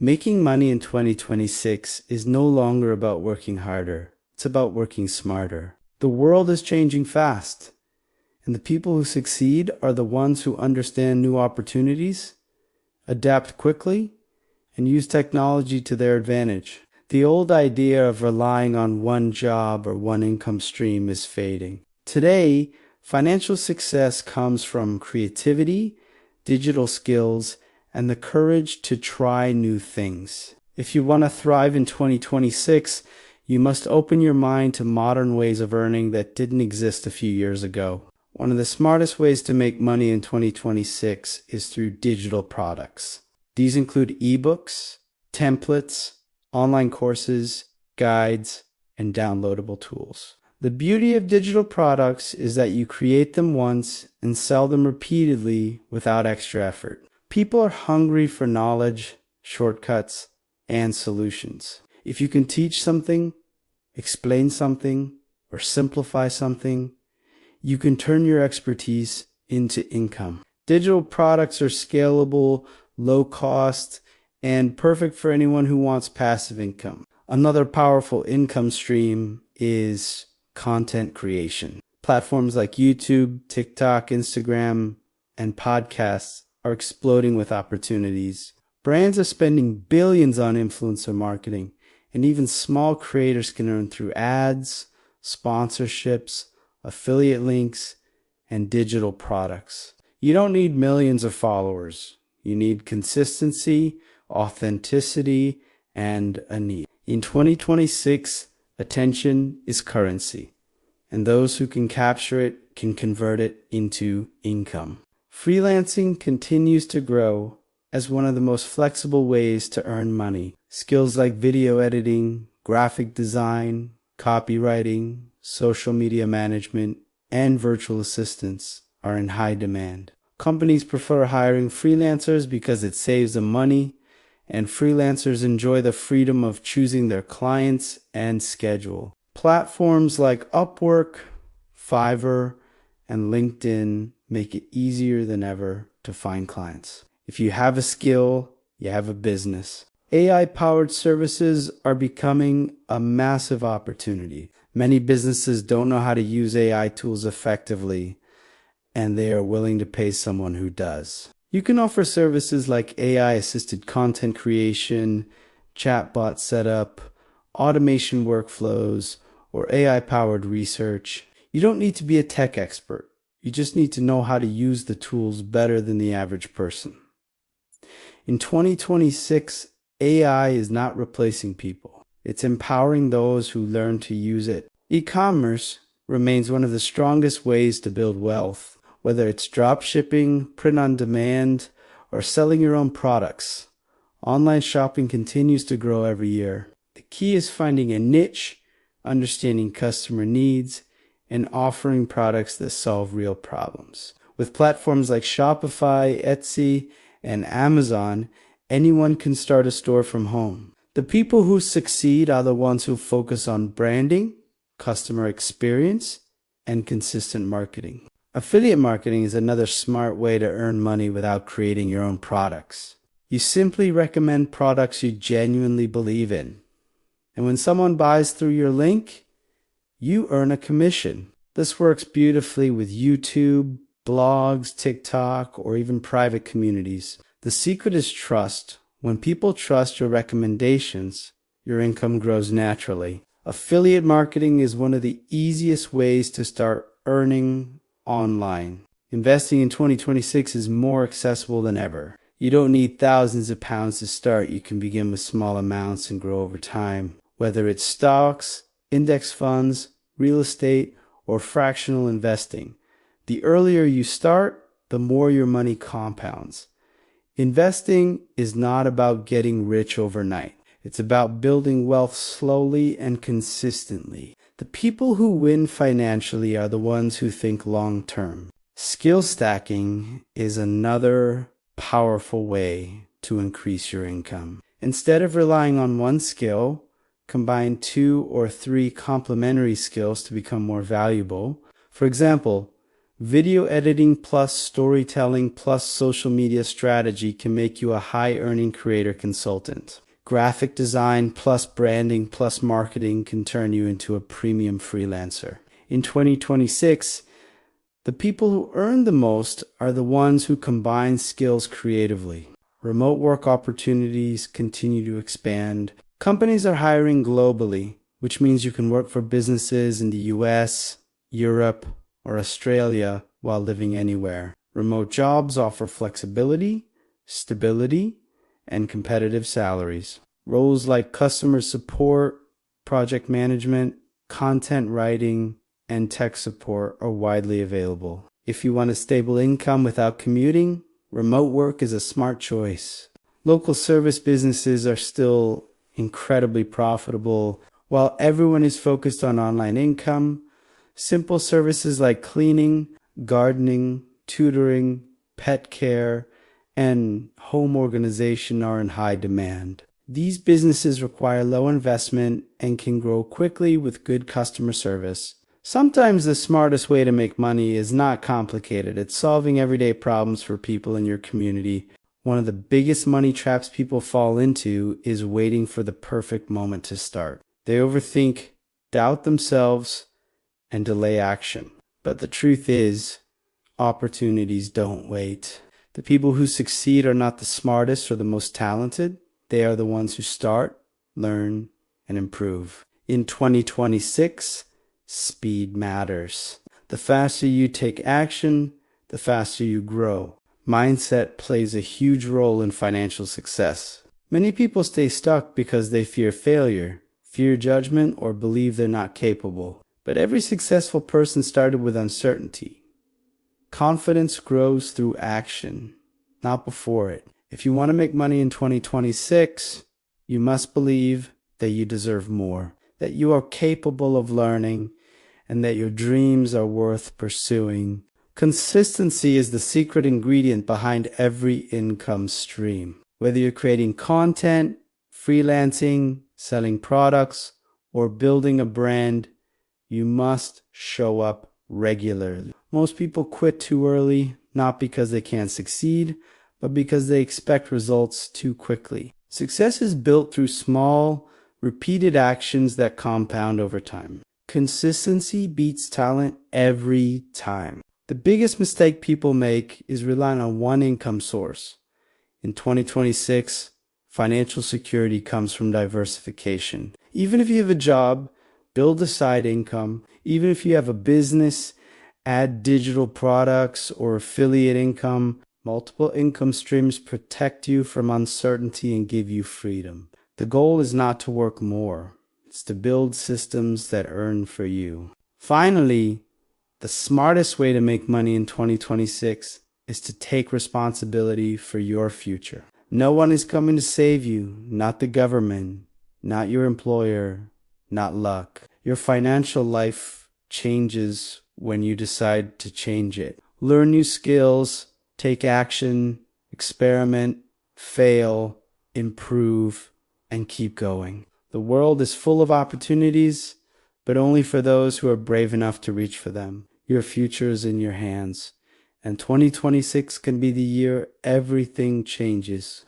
Making money in 2026 is no longer about working harder. It's about working smarter. The world is changing fast, and the people who succeed are the ones who understand new opportunities, adapt quickly, and use technology to their advantage. The old idea of relying on one job or one income stream is fading. Today, financial success comes from creativity, digital skills, and the courage to try new things. If you want to thrive in 2026, you must open your mind to modern ways of earning that didn't exist a few years ago. One of the smartest ways to make money in 2026 is through digital products. These include ebooks, templates, online courses, guides, and downloadable tools. The beauty of digital products is that you create them once and sell them repeatedly without extra effort. People are hungry for knowledge, shortcuts, and solutions. If you can teach something, explain something, or simplify something, you can turn your expertise into income. Digital products are scalable, low cost, and perfect for anyone who wants passive income. Another powerful income stream is content creation. Platforms like YouTube, TikTok, Instagram, and podcasts are exploding with opportunities. Brands are spending billions on influencer marketing, and even small creators can earn through ads, sponsorships, affiliate links, and digital products. You don't need millions of followers. You need consistency, authenticity, and a need. In 2026, attention is currency, and those who can capture it can convert it into income. Freelancing continues to grow as one of the most flexible ways to earn money. Skills like video editing, graphic design, copywriting, social media management, and virtual assistants are in high demand. Companies prefer hiring freelancers because it saves them money, and freelancers enjoy the freedom of choosing their clients and schedule. Platforms like Upwork, Fiverr, and LinkedIn make it easier than ever to find clients. If you have a skill, you have a business. AI-powered services are becoming a massive opportunity. Many businesses don't know how to use AI tools effectively, and they are willing to pay someone who does. You can offer services like AI-assisted content creation, chatbot setup, automation workflows, or AI-powered research. You don't need to be a tech expert. You just need to know how to use the tools better than the average person. In 2026, AI is not replacing people. It's empowering those who learn to use it. E-commerce remains one of the strongest ways to build wealth, whether it's drop shipping, print on demand, or selling your own products. Online shopping continues to grow every year. The key is finding a niche, understanding customer needs, and offering products that solve real problems. With platforms like Shopify, Etsy, and Amazon, anyone can start a store from home. The people who succeed are the ones who focus on branding, customer experience, and consistent marketing. Affiliate marketing is another smart way to earn money without creating your own products. You simply recommend products you genuinely believe in. And when someone buys through your link, you earn a commission. This works beautifully with YouTube, blogs, TikTok, or even private communities. The secret is trust. When people trust your recommendations, your income grows naturally. Affiliate marketing is one of the easiest ways to start earning online. Investing in 2026 is more accessible than ever. You don't need thousands of pounds to start. You can begin with small amounts and grow over time. Whether it's stocks, index funds, real estate, or fractional investing, the earlier you start, the more your money compounds. Investing is not about getting rich overnight. It's about building wealth slowly and consistently. The people who win financially are the ones who think long term. Skill stacking is another powerful way to increase your income. Instead of relying on one skill, combine 2 or 3 complementary skills to become more valuable. For example, Video editing plus storytelling plus social media strategy can make you a high-earning creator consultant. Graphic design plus branding plus marketing can turn you into a premium freelancer. In 2026, the people who earn the most are the ones who combine skills creatively. Remote work opportunities continue to expand. Companies are hiring globally, which means you can work for businesses in the US, Europe, or Australia while living anywhere. Remote jobs offer flexibility, stability, and competitive salaries. Roles like customer support, project management, content writing, and tech support are widely available. If you want a stable income without commuting, remote work is a smart choice. Local service businesses are still incredibly profitable. While everyone is focused on online income, simple services like cleaning, gardening, tutoring, pet care, and home organization are in high demand. These businesses require low investment and can grow quickly with good customer service. Sometimes the smartest way to make money is not complicated. It's solving everyday problems for people in your community. One of the biggest money traps people fall into is waiting for the perfect moment to start. They overthink, doubt themselves, and delay action. But the truth is, opportunities don't wait. The people who succeed are not the smartest or the most talented. They are the ones who start, learn, and improve. In 2026, speed matters. The faster you take action, the faster you grow. Mindset plays a huge role in financial success. Many people stay stuck because they fear failure, fear judgment, or believe they're not capable. But every successful person started with uncertainty. Confidence grows through action, not before it. If you want to make money in 2026, you must believe that you deserve more, that you are capable of learning, and that your dreams are worth pursuing. Consistency is the secret ingredient behind every income stream. Whether you're creating content, freelancing, selling products, or building a brand, you must show up regularly. Most people quit too early, not because they can't succeed, but because they expect results too quickly. Success is built through small, repeated actions that compound over time. Consistency beats talent every time. The biggest mistake people make is relying on one income source. In 2026, financial security comes from diversification. Even if you have a job, build a side income. Even if you have a business, add digital products or affiliate income. Multiple income streams protect you from uncertainty and give you freedom. The goal is not to work more. It's to build systems that earn for you. Finally, the smartest way to make money in 2026 is to take responsibility for your future. No one is coming to save you, not the government, not your employer, not luck. Your financial life changes when you decide to change it. Learn new skills, take action, experiment, fail, improve, and keep going. The world is full of opportunities, but only for those who are brave enough to reach for them. Your future is in your hands, and 2026 can be the year everything changes.